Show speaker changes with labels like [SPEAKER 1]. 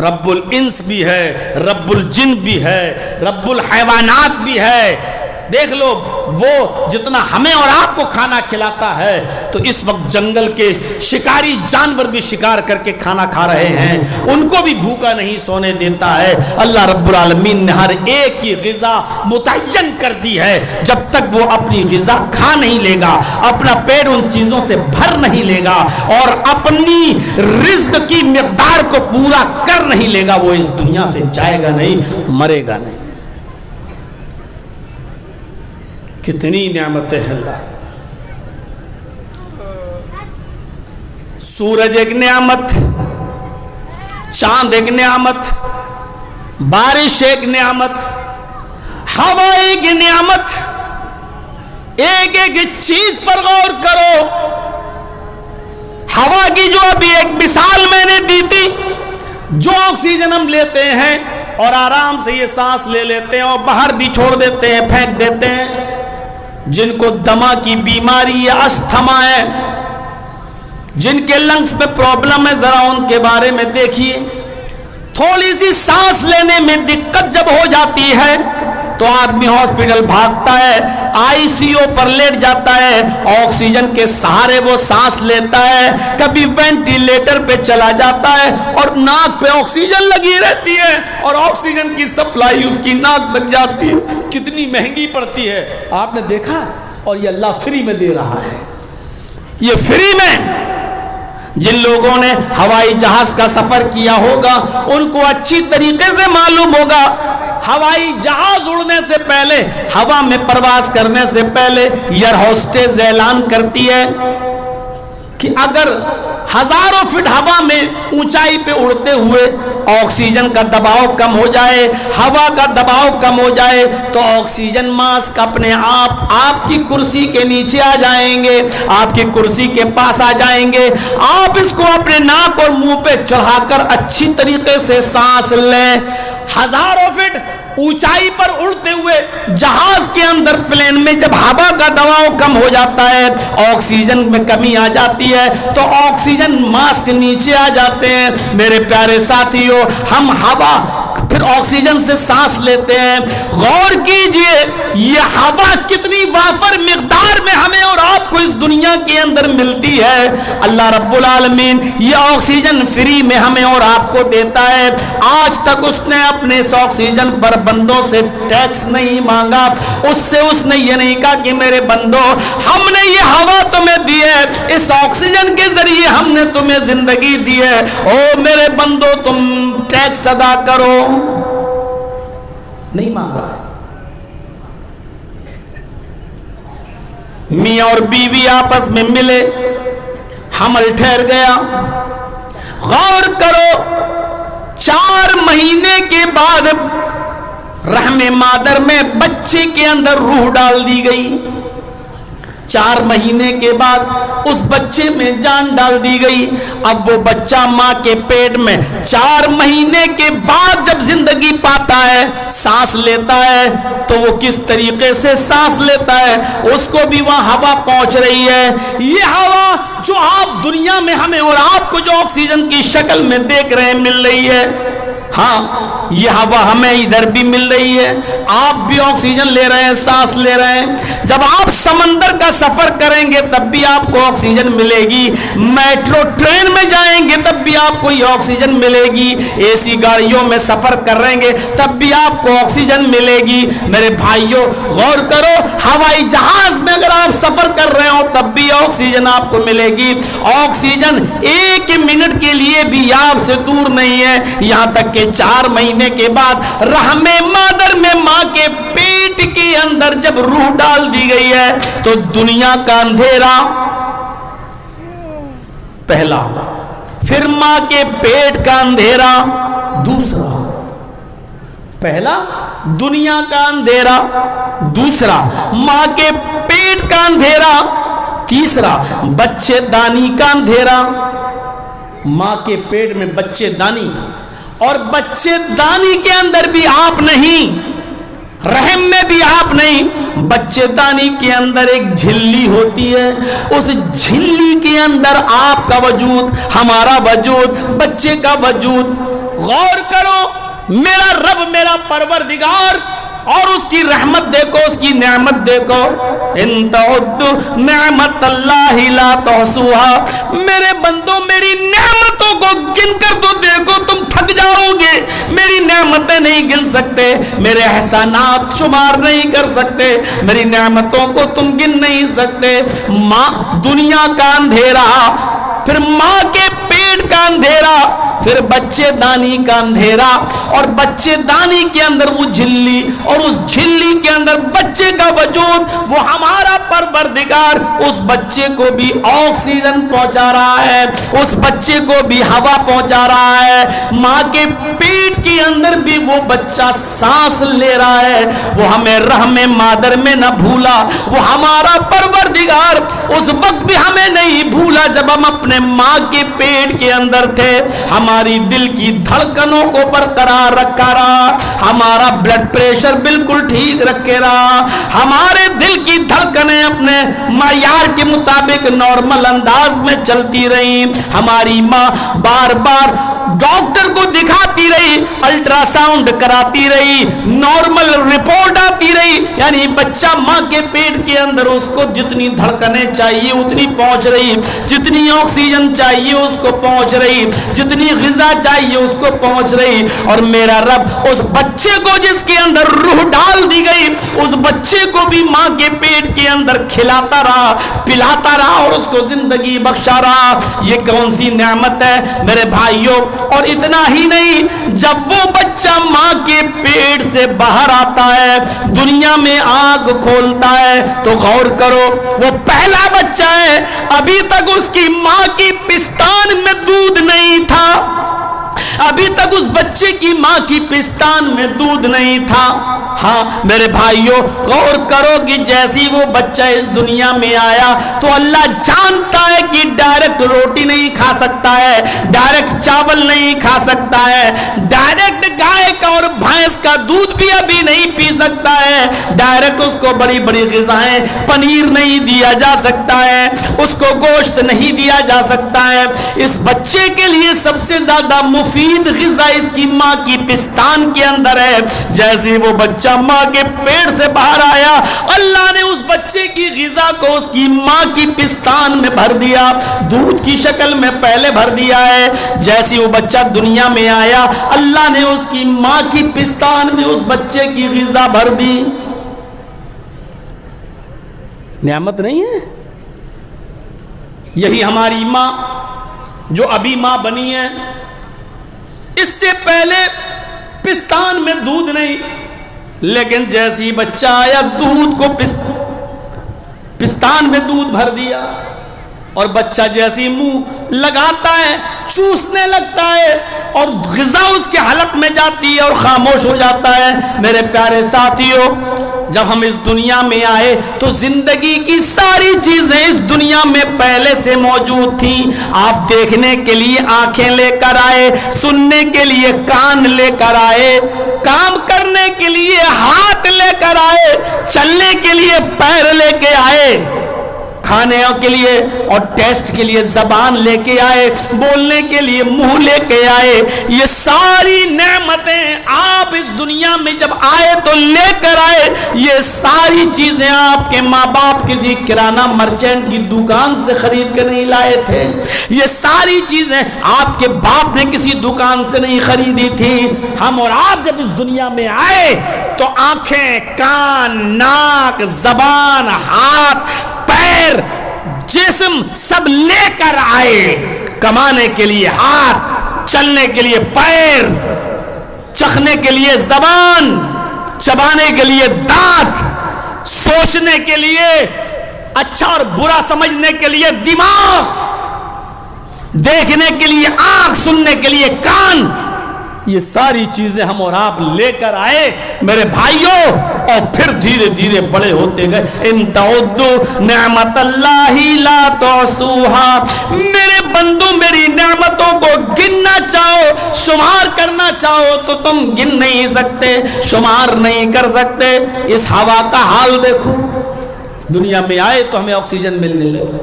[SPEAKER 1] رب الانس بھی ہے، رب الجن بھی ہے، رب الحیوانات بھی ہے۔ دیکھ لو وہ جتنا ہمیں اور آپ کو کھانا کھلاتا ہے تو اس وقت جنگل کے شکاری جانور بھی شکار کر کے کھانا کھا رہے ہیں، ان کو بھی بھوکا نہیں سونے دیتا ہے۔ اللہ رب العالمین نے ہر ایک کی غذا متعین کر دی ہے۔ جب تک وہ اپنی غذا کھا نہیں لے گا، اپنا پیٹ ان چیزوں سے بھر نہیں لے گا اور اپنی رزق کی مقدار کو پورا کر نہیں لے گا، وہ اس دنیا سے جائے گا نہیں، مرے گا نہیں۔ کتنی نعمتیں ہیں اللہ۔ سورج ایک نعمت، چاند ایک نعمت، بارش ایک نعمت، ہوا ایک نعمت۔ ایک ایک چیز پر غور کرو۔ ہوا کی جو ابھی ایک مثال میں نے دی تھی، جو آکسیجن ہم لیتے ہیں اور آرام سے یہ سانس لے لیتے ہیں اور باہر بھی چھوڑ دیتے ہیں، پھینک دیتے ہیں۔ جن کو دمہ کی بیماری یا استھما ہے، جن کے لنگس میں پرابلم ہے، ذرا ان کے بارے میں دیکھیے۔ تھوڑی سی سانس لینے میں دقت جب ہو جاتی ہے تو آدمی ہاسپٹل بھاگتا ہے، آئی سی او پر لیٹ جاتا ہے، آکسیجن کے سہارے وہ سانس لیتا ہے، کبھی وینٹیلیٹر پہ چلا جاتا ہے اور ناک پہ آکسیجن لگی رہتی ہے اور آکسیجن کی سپلائی اس کی ناک تک جاتی ہے۔ کتنی مہنگی پڑتی ہے، آپ نے دیکھا؟ اور یہ اللہ فری میں دے رہا ہے، یہ فری میں۔ جن لوگوں نے ہوائی جہاز کا سفر کیا ہوگا ان کو اچھی طریقے سے معلوم ہوگا، ہوائی جہاز اڑنے سے پہلے، ہوا میں پرواز کرنے سے پہلے ایئر ہوسٹس اعلان کرتی ہے کہ اگر ہزاروں فٹ ہوا میں اونچائی پہ اڑتے ہوئے آکسیجن کا دباؤ کم ہو جائے، ہوا کا دباؤ کم ہو جائے تو آکسیجن ماسک اپنے آپ کی کرسی کے نیچے آ جائیں گے، آپ کی کرسی کے پاس آ جائیں گے۔ آپ اس کو اپنے ناک اور منہ پہ چڑھا کر اچھی طریقے سے سانس لیں۔ ہزاروں فٹ اونچائی پر اڑتے ہوئے جہاز کے اندر، پلین میں جب ہوا کا دباؤ کم ہو جاتا ہے، آکسیجن میں کمی آ جاتی ہے تو آکسیجن ماسک نیچے آ جاتے ہیں۔ میرے پیارے ساتھیوں، ہم ہوا پھر آکسیجن سے سانس لیتے ہیں۔ غور کیجئے یہ ہوا کتنی وافر مقدار میں ہمیں اور آپ کو اس دنیا کے اندر ملتی ہے۔ اللہ رب العالمین یہ آکسیجن فری میں ہمیں اور آپ کو دیتا ہے۔ آج تک اس نے اپنے اس آکسیجن پر بندوں سے ٹیکس نہیں مانگا، اس نے یہ نہیں کہا کہ میرے بندوں ہم نے یہ ہوا تمہیں دی ہے، اس آکسیجن کے ذریعے ہم نے تمہیں زندگی دی ہے، او میرے بندوں تم ٹیکس ادا کرو، نہیں مانگا۔ میاں اور بیوی آپس میں ملے، حمل ٹھہر گیا۔ غور کرو 4 مہینے کے بعد رحم مادر میں بچے کے اندر روح ڈال دی گئی۔ 4 مہینے کے بعد اس بچے میں جان ڈال دی گئی۔ اب وہ بچہ ماں کے پیٹ میں 4 مہینے کے بعد جب زندگی پاتا ہے، سانس لیتا ہے تو وہ کس طریقے سے سانس لیتا ہے، اس کو بھی وہاں ہوا پہنچ رہی ہے۔ یہ ہوا جو آپ دنیا میں ہمیں اور آپ کو جو آکسیجن کی شکل میں دیکھ رہے ہیں مل رہی ہے، ہاں یہ ہوا ہمیں ادھر بھی مل رہی ہے، آپ بھی آکسیجن لے رہے ہیں، سانس لے رہے ہیں۔ جب آپ سمندر کا سفر کریں گے تب بھی آپ کو آکسیجن ملے گی، میٹرو ٹرین میں جائیں گے تب بھی آپ کو یہ آکسیجن ملے گی، اے سی گاڑیوں میں سفر کر رہے گے تب بھی آپ کو آکسیجن ملے گی۔ میرے بھائیوں غور کرو، ہوائی جہاز میں اگر آپ سفر کر رہے ہو تب بھی آکسیجن آپ کو ملے گی۔ آکسیجن 1 منٹ کے لیے بھی آپ سے دور نہیں ہے، یہاں تک کہ 4 مہینے کے بعد رحم مادر میں ماں کے پیٹ کے اندر جب روح ڈال دی گئی ہے تو دنیا کا اندھیرا پہلا، پھر ماں کے پیٹ کا اندھیرا دوسرا۔ پہلا دنیا کا اندھیرا، دوسرا ماں کے پیٹ کا اندھیرا، تیسرا بچے دانی کا اندھیرا۔ ماں کے پیٹ میں بچے دانی، اور بچے دانی کے اندر بھی آپ نہیں، رحم میں بھی آپ نہیں، بچے دانی کے اندر ایک جھلی ہوتی ہے، اس جھلی کے اندر آپ کا وجود، ہمارا وجود، بچے کا وجود۔ غور کرو، میرا رب، میرا پروردگار، اور اس کی رحمت دیکھو، اس کی نعمت دیکھو. ان تعدوا نعمت اللہ لا تحصوها. میرے بندو میری نعمتوں کو گن کر تو دیکھو، تم تھک جاؤ گے. میری نعمتیں نہیں گن سکتے، میرے احسانات شمار نہیں کر سکتے، میری نعمتوں کو تم گن نہیں سکتے. ماں، دنیا کا اندھیرا، پھر ماں کے پیٹ کا اندھیرا، پھر بچے دانی کا اندھیرا، اور بچے دانی کے اندر وہ جھلی، اور اس جھلی کے اندر بچے کا وجود. وہ ہمارا پروردگار اس بچے کو بھی آکسیجن پہنچا رہا ہے، اس بچے کو بھی ہوا پہنچا رہا ہے. ماں کے پیٹ کے اندر بھی وہ بچہ سانس لے رہا ہے. وہ ہمیں رحم مادر میں نہ بھولا. وہ ہمارا پروردگار اس وقت بھی ہمیں نہیں بھولا جب ہم اپنے ماں کے پیٹ کے اندر تھے. ہماری دل کی دھڑکنوں کو برقرار رکھا رہا، ہمارا بلڈ پریشر بالکل ٹھیک رکھے رہا، ہمارے دل کی دھڑکنیں اپنے معیار کے مطابق نارمل انداز میں چلتی رہی. ہماری ماں بار بار ڈاکٹر کو دکھاتی رہی، الٹرا ساؤنڈ کراتی رہی، نارمل رپورٹ آتی رہی. یعنی بچہ ماں کے پیٹ کے اندر اس کو جتنی دھڑکنیں چاہیے اتنی پہنچ رہی، جتنی آکسیجن چاہیے اس کو پہنچ رہی، جتنی غذا چاہیے اس کو پہنچ رہی. اور میرا رب اس بچے کو جس کے اندر روح ڈال دی گئی، اس بچے کو بھی ماں کے پیٹ کے اندر کھلاتا رہا، پلاتا رہا، اور اس کو زندگی بخشا رہا. یہ کون سی نعمت ہے میرے بھائیوں. اور اتنا ہی نہیں، جب وہ بچہ ماں کے پیٹ سے باہر آتا ہے، دنیا میں آنکھ کھولتا ہے، تو غور کرو وہ پہلا بچہ ہے، ابھی تک اس کی ماں کی پستان میں دودھ نہیں تھا، ابھی تک اس بچے کی ماں کی پستان میں دودھ نہیں تھا. ہاں میرے بھائیوں، غور کرو کہ جیسی وہ بچہ اس دنیا میں آیا تو اللہ جانتا ہے کہ ڈائریکٹ روٹی نہیں کھا سکتا ہے، ڈائریکٹ چاول نہیں کھا سکتا ہے، ڈائریکٹ گائے کا اور بھینس کا دودھ بھی ابھی نہیں پی سکتا ہے، ڈائریکٹ اس کو بڑی بڑی غذائیں، پنیر نہیں دیا جا سکتا ہے، اس کو گوشت نہیں دیا جا سکتا ہے. اس بچے کے لیے سب سے زیادہ مفید غذا اس کی ماں کی پستان کے اندر ہے. جیسے وہ بچہ ماں کے پیٹ سے باہر آیا، اللہ نے اس بچے کی غذا کو اس کی ماں کی پستان میں بھر دیا، دودھ کی شکل میں پہلے بھر دیا ہے. جیسے وہ بچہ دنیا میں آیا، اللہ نے اس کی ماں کی پستان میں اس بچے کی غذا بھر دی. نعمت نہیں ہے؟ یہی ہماری ماں جو ابھی ماں بنی ہے، اس سے پہلے پستان میں دودھ نہیں، لیکن جیسی بچہ آیا دودھ کو پستان میں دودھ بھر دیا، اور بچہ جیسی منہ لگاتا ہے چوسنے لگتا ہے، اور غذا اس کے حلق میں جاتی ہے اور خاموش ہو جاتا ہے. میرے پیارے ساتھیوں، جب ہم اس دنیا میں آئے تو زندگی کی ساری چیزیں اس دنیا میں پہلے سے موجود تھیں. آپ دیکھنے کے لیے آنکھیں لے کر آئے، سننے کے لیے کان لے کر آئے، کام کرنے کے لیے ہاتھ لے کر آئے، چلنے کے لیے پیر لے کے آئے، کھانے کے لیے اور ٹیسٹ کے لیے زبان لے کے آئے، بولنے کے لیے منہ لے کے آئے. یہ ساری نعمتیں آپ اس دنیا میں جب آئے تو لے کر آئے. یہ ساری چیزیں آپ کے ماں باپ کسی کرانہ مرچنٹ کی دکان سے خرید کے نہیں لائے تھے، یہ ساری چیزیں آپ کے باپ نے کسی دکان سے نہیں خریدی تھی. ہم اور آپ جب اس دنیا میں آئے تو آنکھیں، کان، ناک، زبان، ہاتھ، پیر، جسم سب لے کر آئے. کمانے کے لیے ہاتھ، چلنے کے لیے پیر، چخنے کے لیے زبان، چبانے کے لیے دانت، سوچنے کے لیے، اچھا اور برا سمجھنے کے لیے دماغ، دیکھنے کے لیے آنکھ، سننے کے لیے کان. یہ ساری چیزیں ہم اور آپ لے کر آئے میرے بھائیوں، اور پھر دھیرے دھیرے بڑے ہوتے گئے. ان تعدوا نعمت اللہ لا تحصوها. میرے بندو، میری نعمتوں کو گننا چاہو، شمار کرنا چاہو تو تم گن نہیں سکتے، شمار نہیں کر سکتے. اس ہوا کا حال دیکھو، دنیا میں آئے تو ہمیں آکسیجن ملنے لگا،